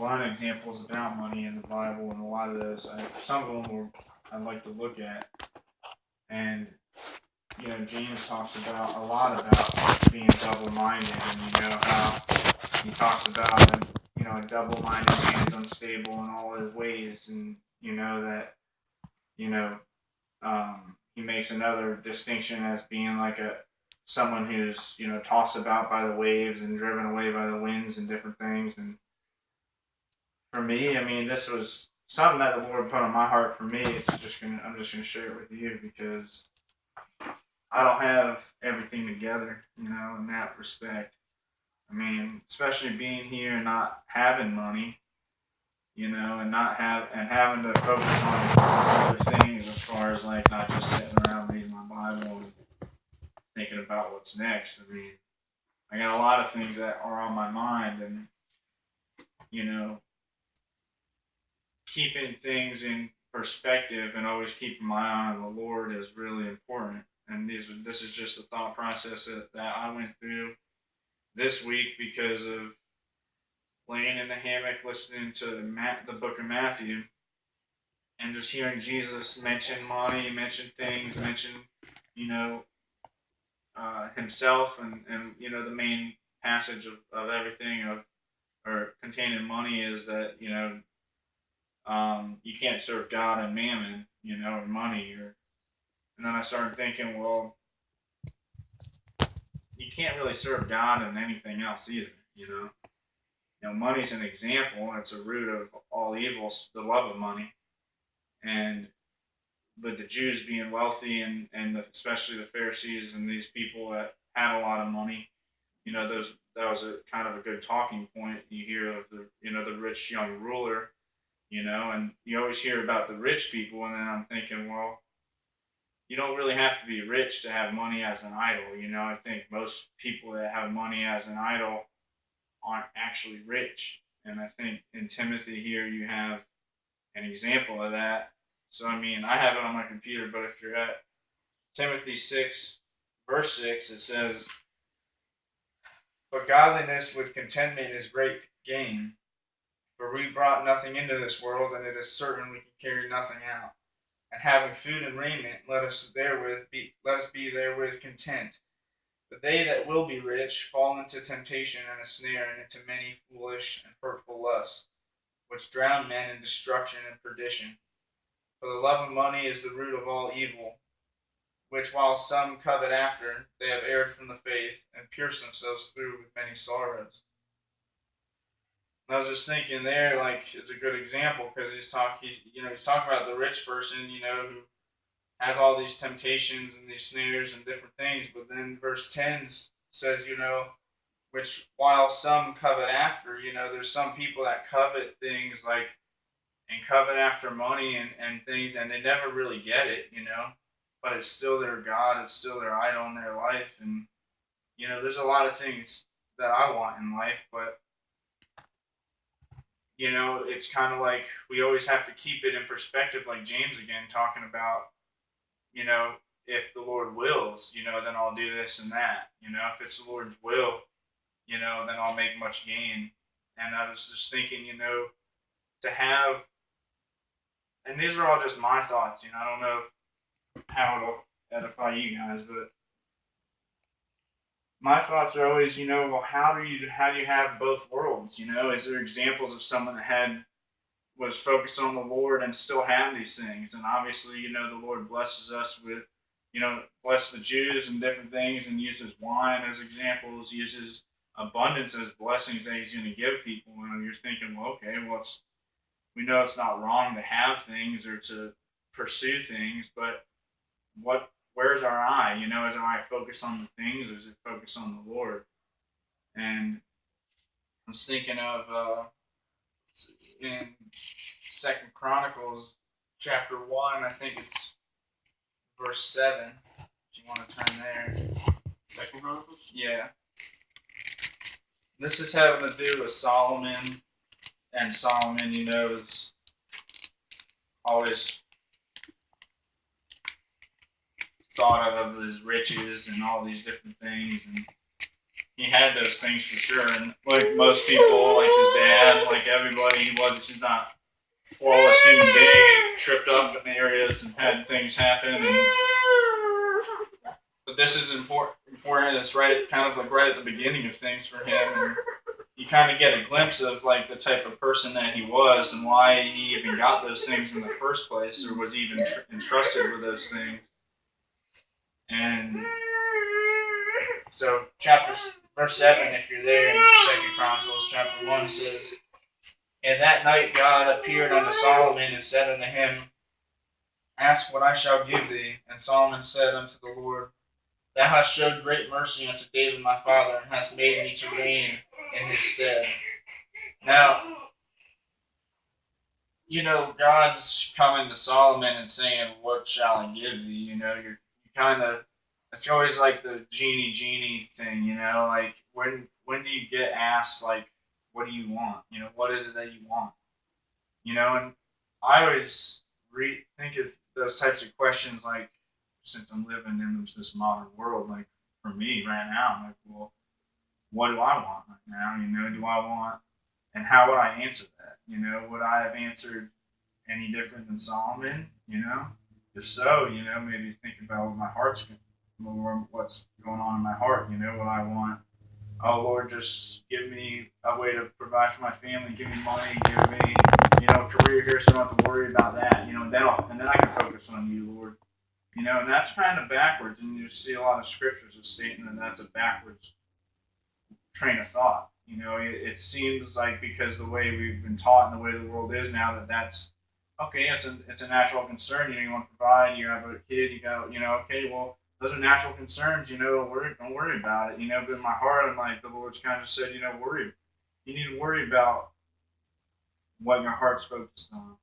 lot of examples about money in the Bible, and a lot of those, some of them I'd like to look at. And James talks about a lot about being double-minded, and how he talks about a double-minded man is unstable in all his ways, and that you know he makes another distinction as being like someone who's tossed about by the waves and driven away by the winds and different things. And for me, I mean, this was something that the Lord put on my heart. For me, I'm just gonna share it with you because I don't have everything together, in that respect. I mean, especially being here and not having money, and having to focus on other things as far as like not just sitting around reading my Bible and thinking about what's next. I mean, I got a lot of things that are on my mind, and you know, keeping things in perspective and always keeping my eye on the Lord is really important. And this is just a thought process that I went through this week because of laying in the hammock listening to the book of Matthew and just hearing Jesus mention money, mention things, mention, you know, himself and the main passage of everything or containing money is that, you can't serve God and mammon, or money. And then I started thinking, well, you can't really serve God and anything else either, money's an example. It's a root of all evils, the love of money. And with the Jews being wealthy and especially the Pharisees and these people that had a lot of money, that was a kind of a good talking point. You hear of the rich young ruler, and you always hear about the rich people, and then I'm thinking, well, you don't really have to be rich to have money as an idol. I think most people that have money as an idol aren't actually rich. And I think in Timothy here you have an example of that. So I mean, I have it on my computer, but if you're at Timothy 6, verse 6, it says, "But godliness with contentment is great gain. For we brought nothing into this world, and it is certain we can carry nothing out. And having food and raiment, let us be therewith content. But they that will be rich fall into temptation and a snare, and into many foolish and hurtful lusts, which drown men in destruction and perdition. For the love of money is the root of all evil, which while some covet after, they have erred from the faith, and pierced themselves through with many sorrows." And I was just thinking there, like, it's a good example because he's talking about the rich person, who has all these temptations and these snares and different things. But then verse 10 says, which while some covet after, there's some people that covet things like and covet after money and things, and they never really get it, but it's still their God, it's still their idol in their life. And, there's a lot of things that I want in life, but, it's kind of like we always have to keep it in perspective, like James again, talking about, if the Lord wills, then I'll do this and that. If it's the Lord's will, then I'll make much gain. And I was just thinking, to have, and these are all just my thoughts, I don't know how it'll edify you guys, but my thoughts are always, well, how do you have both worlds? Is there examples of someone that was focused on the Lord and still have these things? And obviously, the Lord blesses us with, bless the Jews and different things, and uses wine as examples, uses abundance as blessings that He's going to give people. And you're thinking, well, okay, we know it's not wrong to have things or to pursue things, but where's our eye? Is our eye focused on the things, or is it focused on the Lord? And I was thinking of in Second Chronicles chapter 1, I think it's verse 7. If you want to turn there. Second Chronicles? Yeah. This is having to do with Solomon. And Solomon, is always thought of his riches and all these different things. And he had those things for sure. And like most people, like his dad, like everybody, he's not a flawless human being. He tripped up in areas and had things happen. But this is important. It's right, kind of like right at the beginning of things for him, and you kind of get a glimpse of like the type of person that he was and why he even got those things in the first place, or was even entrusted with those things. And so, verse 7, if you're there in 2 Chronicles chapter 1, says, "And that night God appeared unto Solomon and said unto him, Ask what I shall give thee. And Solomon said unto the Lord, Thou hast showed great mercy unto David my father, and hast made me to reign in his stead." Now, God's coming to Solomon and saying, "What shall I give thee?" You kind of, it's always like the genie thing. Like when do you get asked, like, what do you want? What is it that you want? And I always think of those types of questions, like, since I'm living in this modern world, like for me right now, I'm like, well, what do I want right now? Do I want, and how would I answer that? Would I have answered any different than Solomon? If so, maybe think about what my heart's what's going on in my heart. What I want. Oh Lord, just give me a way to provide for my family. Give me money. Give me, career here, so I don't have to worry about that. And then I can focus on you, Lord. And that's kind of backwards. And you see a lot of scriptures stating that that's a backwards train of thought. It seems like, because the way we've been taught and the way the world is now, that's okay. It's a natural concern. You want to provide. You have a kid. You go. Okay. Well, those are natural concerns. Don't worry about it. But in my heart, I'm like, the Lord's kind of said, worry. You need to worry about what your heart's focused on.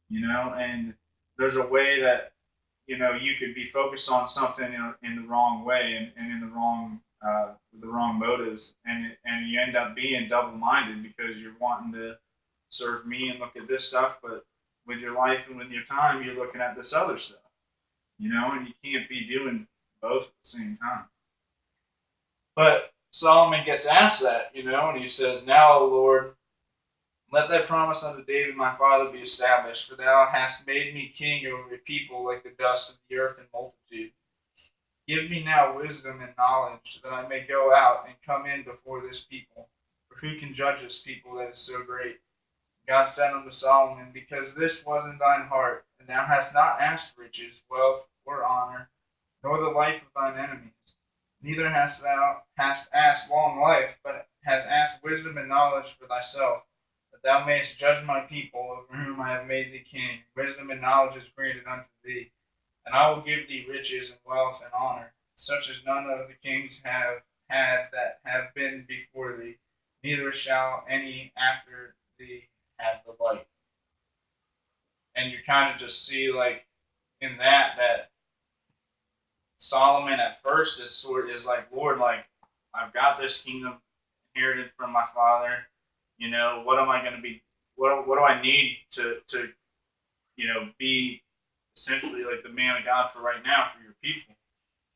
And there's a way that you could be focused on something in the wrong way, and in the wrong motives, and you end up being double-minded, because you're wanting to serve me and look at this stuff, but with your life and with your time, you're looking at this other stuff. And you can't be doing both at the same time. But Solomon gets asked that, and he says, "Now, O Lord, let thy promise unto David my father be established, for thou hast made me king over a people like the dust of the earth in multitude. Give me now wisdom and knowledge, that I may go out and come in before this people. For who can judge this people that is so great?" God said unto Solomon, "Because this was in thine heart, and thou hast not asked riches, wealth, or honor, nor the life of thine enemies, neither hast thou asked long life, but hast asked wisdom and knowledge for thyself, that thou mayest judge my people, over whom I have made thee king. Wisdom and knowledge is granted unto thee. And I will give thee riches and wealth and honor, such as none of the kings have had that have been before thee, neither shall any after thee have the like." And you kind of just see, like, in that Solomon at first is like, "Lord, like, I've got this kingdom inherited from my father. What am I going to be? What do I need to be essentially like the man of God for right now for your people?"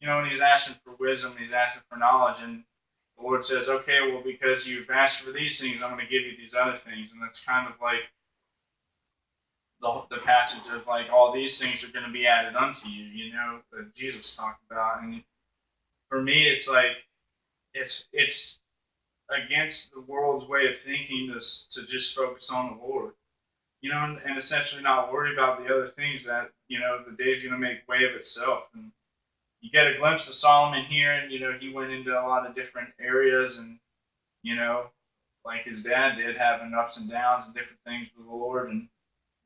And he's asking for wisdom, he's asking for knowledge, and the Lord says, "Okay, well, because you've asked for these things, I'm going to give you these other things." And that's kind of like the passage of, like, all these things are going to be added unto you, that Jesus talked about. And for me, it's like, it's against the world's way of thinking to just focus on the Lord, and essentially not worry about the other things that, the day's going to make way of itself. And you get a glimpse of Solomon here, and, he went into a lot of different areas, and, like his dad did, having ups and downs and different things with the Lord. And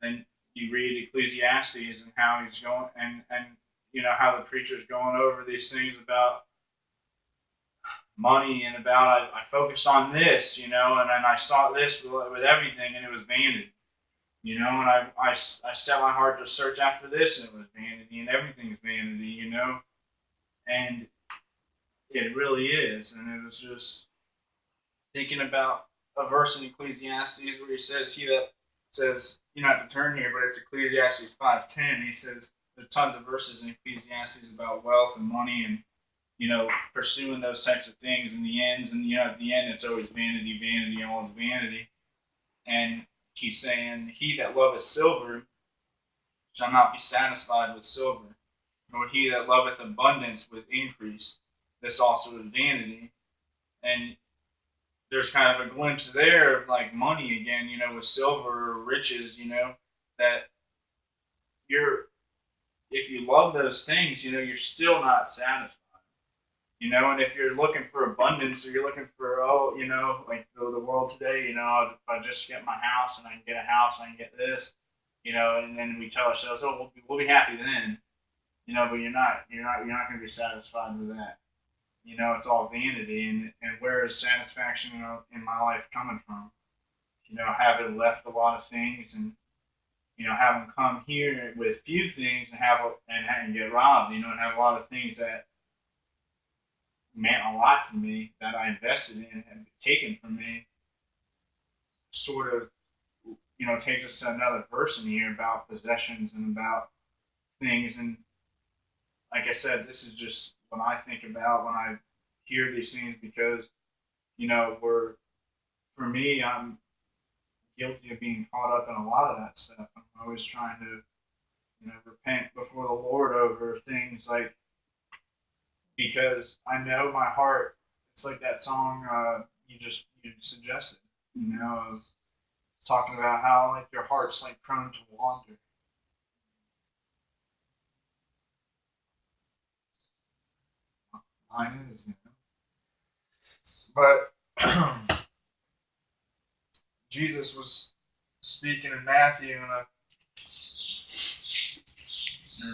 then you read Ecclesiastes and how he's going, and how the preacher's going over these things about money, and about, I focused on this, and then I saw this with everything, and it was vanity. And I set my heart to search after this, and it was vanity, and everything's vanity, and it really is. And it was just thinking about a verse in Ecclesiastes where he says, "He that says," you don't have to turn here, but it's Ecclesiastes 5:10. He says, there's tons of verses in Ecclesiastes about wealth and money, and pursuing those types of things in the ends, and at the end it's always vanity, vanity, all is vanity. And he's saying, "He that loveth silver shall not be satisfied with silver, nor he that loveth abundance with increase. This also is vanity." And there's kind of a glimpse there of like money again, with silver or riches, that you're if you love those things, you're still not satisfied. And if you're looking for abundance, or you're looking for, like the world today, if I just get my house and I can get a house and I can get this, and then we tell ourselves, oh, we'll be happy then, but you're not going to be satisfied with that. It's all vanity, and where is satisfaction in my life coming from? Having left a lot of things, and having come here with few things, and get robbed, and have a lot of things that meant a lot to me that I invested in and taken from me, sort of, takes us to another verse in here about possessions and about things. And like I said, this is just what I think about when I hear these things, because, we're, for me, I'm guilty of being caught up in a lot of that stuff. I'm always trying to, repent before the Lord over things, like, because I know my heart. It's like that song you suggested, of talking about how like your heart's like prone to wander. Mine is, But Jesus was speaking in Matthew, and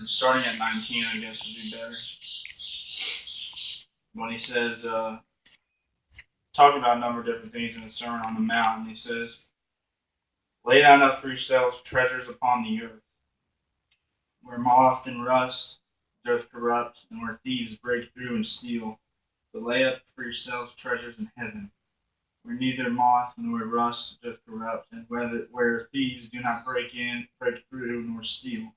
starting at 19, I guess would be better. When he says, talking about a number of different things in the Sermon on the Mount, and he says, "Lay down up for yourselves treasures upon the earth, where moth and rust doth corrupt, and where thieves break through and steal. But lay up for yourselves treasures in heaven, where neither moth nor rust doth corrupt, and where thieves do not break through, nor steal.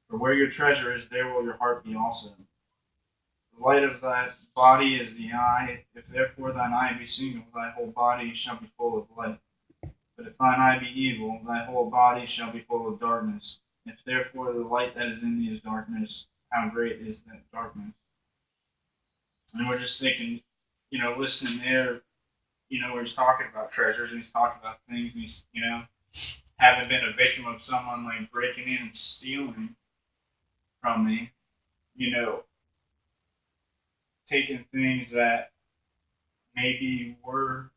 For where your treasure is, there will your heart be also. The light of thy body is the eye. If therefore thine eye be single, thy whole body shall be full of light. But if thine eye be evil, thy whole body shall be full of darkness. If therefore the light that is in thee is darkness, how great is that darkness?" And we're just thinking, listening there, where he's talking about treasures, and he's talking about things, and he's, having been a victim of someone like breaking in and stealing from me, taking things that maybe were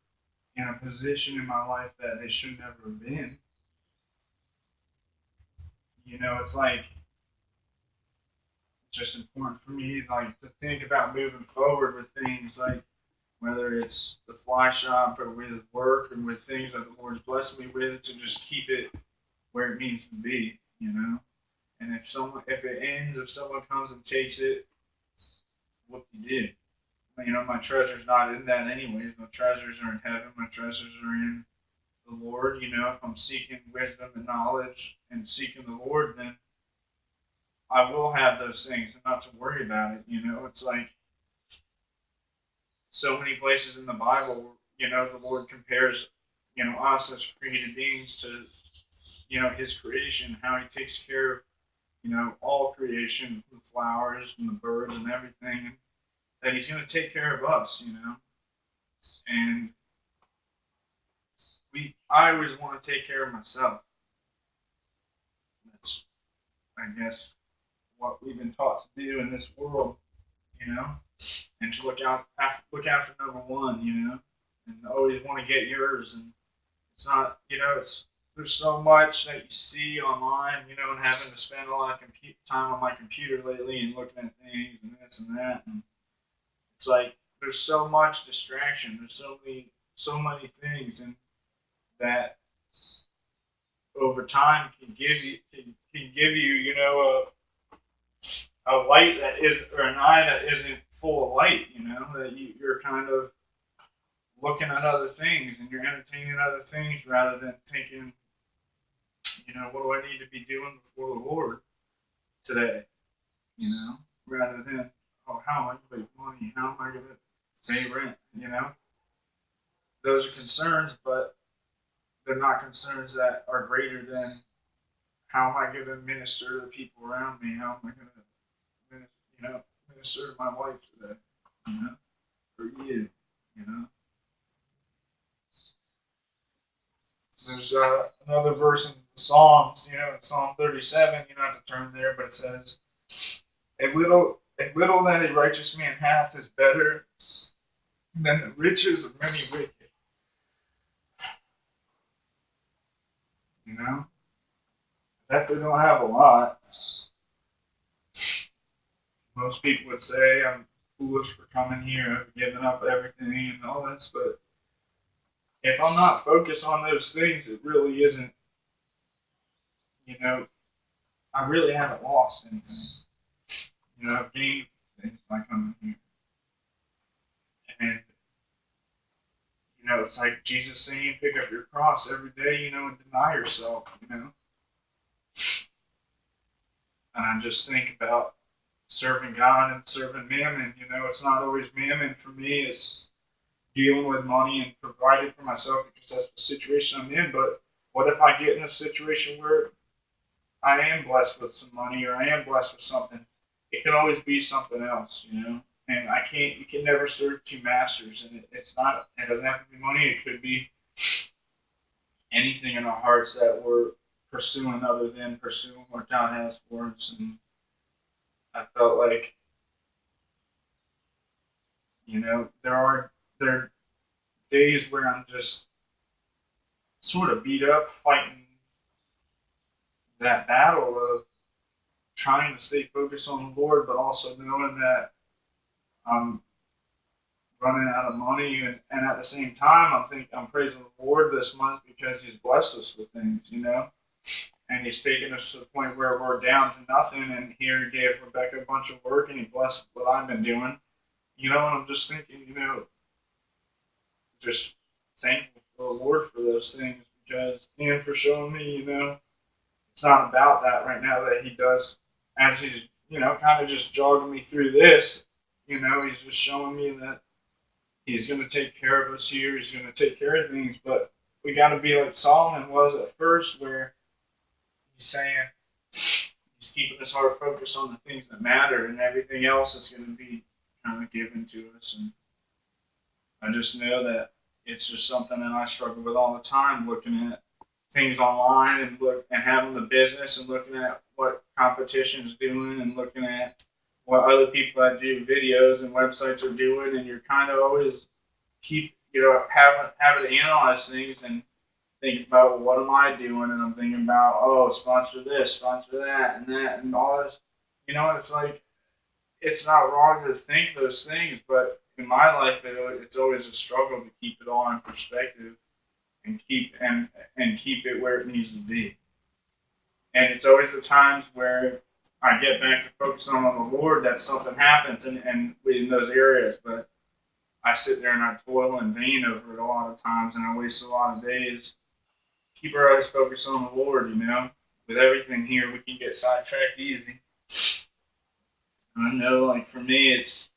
in a position in my life that they should never have been. It's like, it's just important for me, like, to think about moving forward with things, like whether it's the fly shop or with work and with things that the Lord's blessed me with, to just keep it where it needs to be. And if it ends, if someone comes and takes it, what do you do? My treasure's not in that anyways. My treasures are in heaven. My treasures are in the Lord. If I'm seeking wisdom and knowledge and seeking the Lord, then I will have those things and not to worry about it. It's like so many places in the Bible, the Lord compares, us as created beings to, his creation, how he takes care of, all creation, the flowers and the birds and everything, that he's going to take care of us, and I always want to take care of myself. That's, I guess, what we've been taught to do in this world, and to look out for number one, and always want to get yours. And it's not, there's so much that you see online, and having to spend a lot of time on my computer lately and looking at things and this and that, and it's like there's so much distraction. There's so many things, and that over time can give you, a light that is, or an eye that isn't full of light. That you're kind of looking at other things and you're entertaining other things rather than thinking, what do I need to be doing before the Lord today? Rather than oh, how am I going to make money? How am I going to pay rent? Those are concerns, but they're not concerns that are greater than how am I going to minister to the people around me? How am I going to, minister to my wife today? You know, for you, you know. There's another verse in the Psalms, in Psalm 37. You don't have to turn there, but it says, a little that a righteous man hath is better than the riches of many wicked. You know, definitely don't have a lot. Most people would say I'm foolish for coming here, I've given up everything and all this, but if I'm not focused on those things, it really isn't, you know, I really haven't lost anything. I've gained things by coming here. And, it's like Jesus saying, pick up your cross every day, and deny yourself. And I just think about serving God and serving mammon. It's not always mammon for me. It's dealing with money and providing for myself because that's the situation I'm in. But what if I get in a situation where I am blessed with some money or I am blessed with something? It can always be something else. And you can never serve two masters. And it doesn't have to be money. It could be anything in our hearts that we're pursuing other than pursuing what God has for us. And I felt like, there are days where I'm just sort of beat up fighting that battle of trying to stay focused on the Lord, but also knowing that I'm running out of money, and at the same time, I'm praising the Lord this month because He's blessed us with things, and He's taken us to the point where we're down to nothing, and here He gave Rebecca a bunch of work, and He blessed what I've been doing, and I'm just thinking, just thankful for the Lord for those things and for showing me, it's not about that right now that He does as He's, kind of just jogging me through this, He's just showing me that He's going to take care of us here. He's going to take care of things, but we got to be like Solomon was at first, where he's saying he's keeping his heart focused on the things that matter, and everything else is going to be kind of given to us. And I just know that it's just something that I struggle with all the time, looking at things online and having the business and looking at what competition is doing and looking at what other people that do videos and websites are doing, and you're kind of always having to analyze things and think about, well, what am I doing, and I'm thinking about, oh, sponsor this, sponsor that and all this. It's like it's not wrong to think those things, but in my life, it's always a struggle to keep it all in perspective and keep it where it needs to be. And it's always the times where I get back to focusing on the Lord that something happens and in those areas. But I sit there and I toil in vain over it a lot of times, and I waste a lot of days. Keep our eyes focused on the Lord. With everything here, we can get sidetracked easy. And I know, like, for me, it's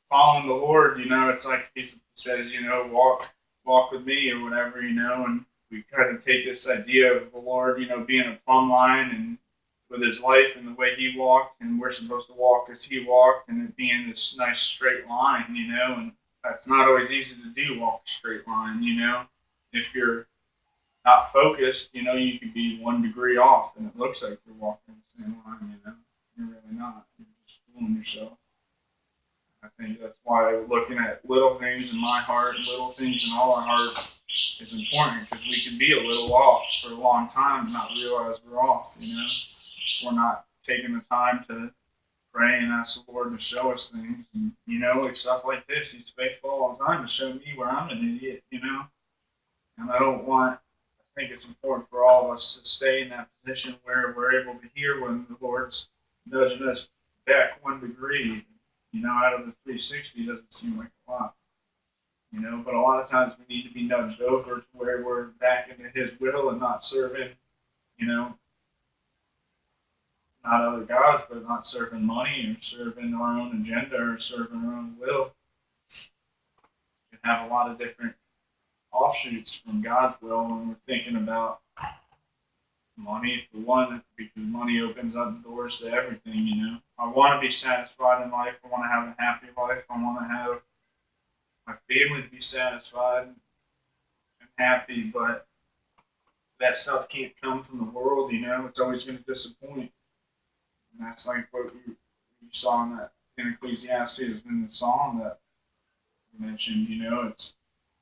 following the Lord. It's like He says, walk with me or whatever, and we kind of take this idea of the Lord, being a plumb line and with His life and the way He walked, and we're supposed to walk as He walked, and it being this nice straight line, and that's not always easy to do, walk a straight line, if you're not focused, you could be 1 degree off, and it looks like you're walking the same line, you're really not, you're just fooling yourself. I think that's why looking at little things in my heart and little things in all our hearts is important, because we can be a little off for a long time and not realize we're off, if we're not taking the time to pray and ask the Lord to show us things. And, like stuff like this, He's faithful all the time to show me where I'm an idiot, And I think it's important for all of us to stay in that position where we're able to hear when the Lord's nudging us back 1 degree. Out of the 360 doesn't seem like a lot. But a lot of times we need to be nudged over to where we're back into His will and not serving, not other gods, but not serving money or serving our own agenda or serving our own will. We can have a lot of different offshoots from God's will when we're thinking about money, for one, because money opens up doors to everything, you know. I want to be satisfied in life. I want to have a happy life. I want to have my family to be satisfied and happy, but that stuff can't come from the world, you know. It's always going to disappoint. And that's like what you saw in that in Ecclesiastes in the psalm that you mentioned, you know, it's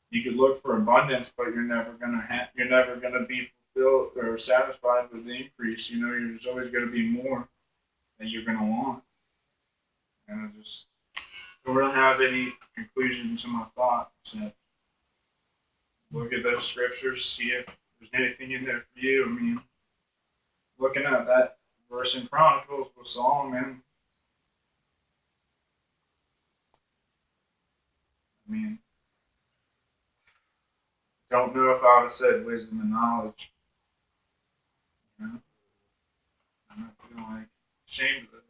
you could look for abundance, but you're never gonna be fulfilled or satisfied with the increase. You know, there's always gonna be more that you're gonna want. And I just don't really have any conclusion to my thought except look at those scriptures, see if there's anything in there for you. I mean, looking at that verse in Chronicles with Solomon, I mean, don't know if I would have said wisdom and knowledge. You know, I'm not feeling like ashamed of it.